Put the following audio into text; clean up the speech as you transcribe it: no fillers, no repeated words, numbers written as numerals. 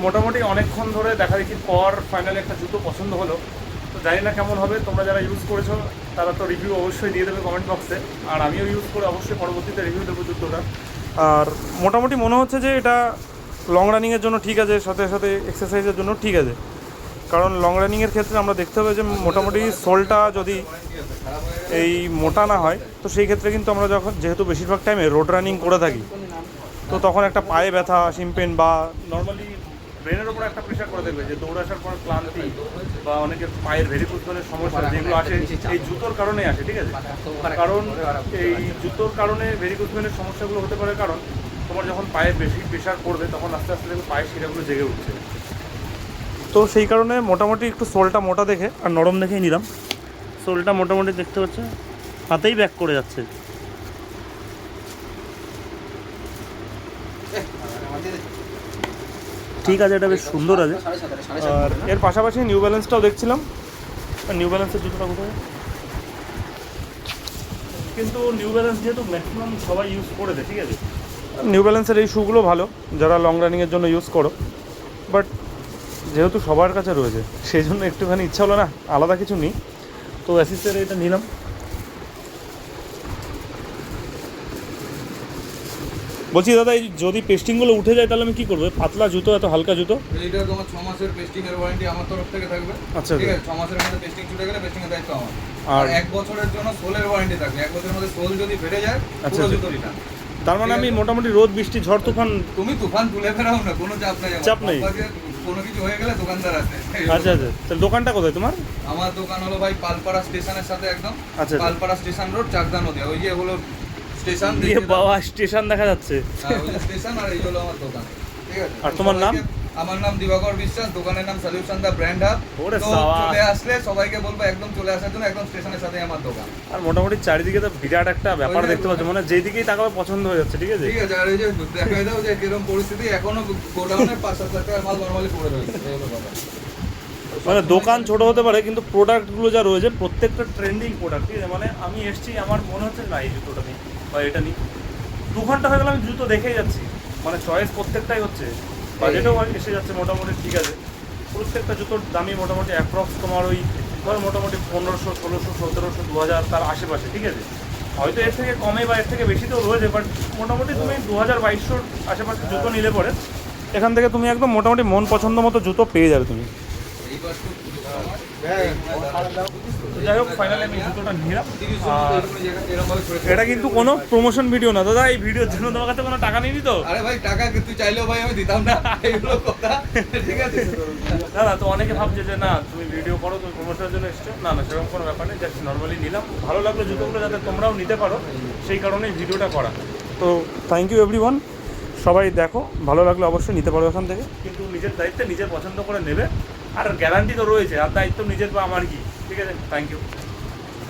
মোটামুটি অনেকক্ষণ ধরে দেখা দেখির পর ফাইনালি একটা জুতো পছন্দ হলো। তো জানি না কেমন হবে, তোমরা যারা ইউজ করেছো তারা তো রিভিউ অবশ্যই দিয়ে দেবে কমেন্ট বক্সে, আর আমিও ইউজ করে অবশ্যই পরবর্তীতে রিভিউ দেবো জুতোটা। আর মোটামুটি মনে হচ্ছে যে এটা লং রানিংয়ের জন্য ঠিক আছে, সাথে সাথে এক্সারসাইজের জন্য ঠিক আছে। কারণ লং রানিংয়ের ক্ষেত্রে আমরা দেখতে হবে যে মোটামুটি সোলটা যদি এই মোটা না হয়, তো সেই ক্ষেত্রে কিন্তু আমরা যখন যেহেতু বেশিরভাগ টাইমে রোড রানিং করে থাকি, তো তখন একটা পায়ে ব্যথা, শিম্পেন বা নর্মালি ব্রেনের ওপর একটা প্রেশার করে দেবে যে দৌড় আসার পর ক্লান্তি বা অনেকের পায়ের ভেরিকোজনের সমস্যা যেগুলো আসে এই জুতোর কারণেই আসে, ঠিক আছে। কারণ এই জুতোর কারণে ভেরিকোজনের সমস্যাগুলো হতে পারে, কারণ তোমার যখন পায়ে বেশি প্রেশার পড়বে তখন আস্তে আস্তে দেখবে পায়ের শিরাগুলো জেগে উঠছে। তো সেই কারণে মোটামুটি একটু সোলটা মোটা দেখে আর নরম দেখেই নিলাম। সোলটা মোটামুটি দেখতে পাচ্ছে হাতেই ব্যাক করে যাচ্ছে। ঠিক আছে, এটা বেশ সুন্দর আছে। আর এর পাশাপাশি নিউ ব্যালেন্সটাও দেখছিলাম, নিউ ব্যালেন্সের জুতোটা কোথায়, কিন্তু নিউ ব্যালেন্স যেহেতু ম্যাক্সিমাম সবাই ইউজ করে দেয়, ঠিক আছে। নিউ ব্যালেন্সের এই শ্যুগুলো ভালো যারা লং রানিংয়ের জন্য ইউজ করো, বাট যেহেতু সবার কাছে রয়েছে সেই জন্য একটুখানি ইচ্ছা হলো না আলাদা কিছু নিই, তো অ্যাসিসের এটা নিলাম। বলছি দাদা, এই যদি পেস্টিংগুলো উঠে যায় তাহলে আমি কী করবো? পাতলা জুতো, এত হালকা জুতো। এইটা তোমার 6 মাসের পেস্টিং এর ওয়ারেন্টি আমার তরফ থেকে থাকবে। আচ্ছা, ঠিক আছে, 6 মাসের মধ্যে পেস্টিং ছুটে গেলে পেস্টিং এর দায়িত্ব আমার। আর 1 বছরের জন্য সোলের ওয়ারেন্টি থাকবে। 1 বছরের মধ্যে সোল যদি ফেটে যায় পুরো জুতো রিটার্ন। তার মানে আমি মোটামুটি রোদ বৃষ্টি ঝড় তুফান, তুমি তুফান তুলে ফেরাও না, কোনো চাপ নাই। চাপ নেই, কোনো কিছু হয়ে গেলে দোকানদার আছে। আচ্ছা আচ্ছা, তাহলে দোকানটা কোথায় তোমার? আমার দোকান হলো ভাই পালপাড়া স্টেশনের সাথে একদম। আচ্ছা, পালপাড়া স্টেশন রোড, চাকদা নদী। ওই যে হলো স্টেশন, দিয়ে বাবা স্টেশন দেখা যাচ্ছে। ওই যে স্টেশন, আর এই হলো আমার দোকান। ঠিক আছে, আর তোমার নাম? আমার নাম দিবাকর বিশ্বাস, দোকানের নাম সলিউশন দা ব্র্যান্ড হাব। তো চলে আসলে সবাইকে বলবো একদম চলে আসার জন্য, একদম স্টেশনের সাথে আমার দোকান। আর মোটামুটি চারিদিকে তো বিরাট একটা ব্যাপার দেখতে পাচ্ছ, মানে যেদিকেই তাকাবে পছন্দ হয়ে যাচ্ছে, ঠিক আছে। ঠিক আছে, আর এই যে দেখাই দাও যে কিরকম পরিস্থিতি, এখনো গোডাউনে 5-7 লাখ টাকার মাল নরমালি পড়ে রয়েছে। মানে দোকান ছোট হতে পারে কিন্তু প্রোডাক্টগুলো যা রয়েছে প্রত্যেকটা ট্রেন্ডিং প্রোডাক্ট, ঠিক আছে। মানে আমি এসেছি, আমার মনে হচ্ছে না এই জুতোটা নিই বা এটা নিই, 2 ঘন্টা হয়ে গেলে আমি জুতো দেখেই যাচ্ছি, মানে চয়েস প্রত্যেকটাই হচ্ছে, বাজেটও এসে যাচ্ছে মোটামুটি, ঠিক আছে। প্রত্যেকটা জুতোর দামই মোটামুটি অ্যাপ্রক্স তোমার ওই ধর মোটামুটি 1500, 1600, 1700, 2000 তার আশেপাশে, ঠিক আছে। হয়তো এর থেকে কমে বা এর থেকে বেশি তো রয়েছে, বাট মোটামুটি তুমি 2000-2200 আশেপাশে জুতো নিলে পরে এখান থেকে তুমি একদম মোটামুটি মন পছন্দ মতো জুতো পেয়ে যাবে তুমি। যাই হোক, ফাইনালি আমি জুতোটা নিলাম। এটা কিন্তু কোনো প্রমোশন ভিডিও না দাদা, এই ভিডিওর জন্য তোমার কাছে কোনো টাকা নিয়ে দিত? আরে ভাই, টাকা তুই চাইলেও ভাই আমি দিতাম না, এইগুলো কথা। ঠিক আছে দাদা, তো অনেকে ভাবছে যে না তুমি ভিডিও করো, তুমি প্রমোশনের জন্য এসছো, না না সেরকম কোনো ব্যাপার নেই, জাস্ট নর্মালি নিলাম, ভালো লাগলো জুতোগুলো যাতে তোমরাও নিতে পারো সেই কারণেই ভিডিওটা করা। তো থ্যাংক ইউ এভরিওয়ান, সবাই দেখো, ভালো লাগলে অবশ্যই নিতে পারো এখান থেকে, কিন্তু নিজের দায়িত্বে নিজের পছন্দ করে নেবে, আর গ্যারান্টি তো রয়েছে, আর দায়িত্ব নিজের বা আমার কি, ঠিক আছে। Thank you.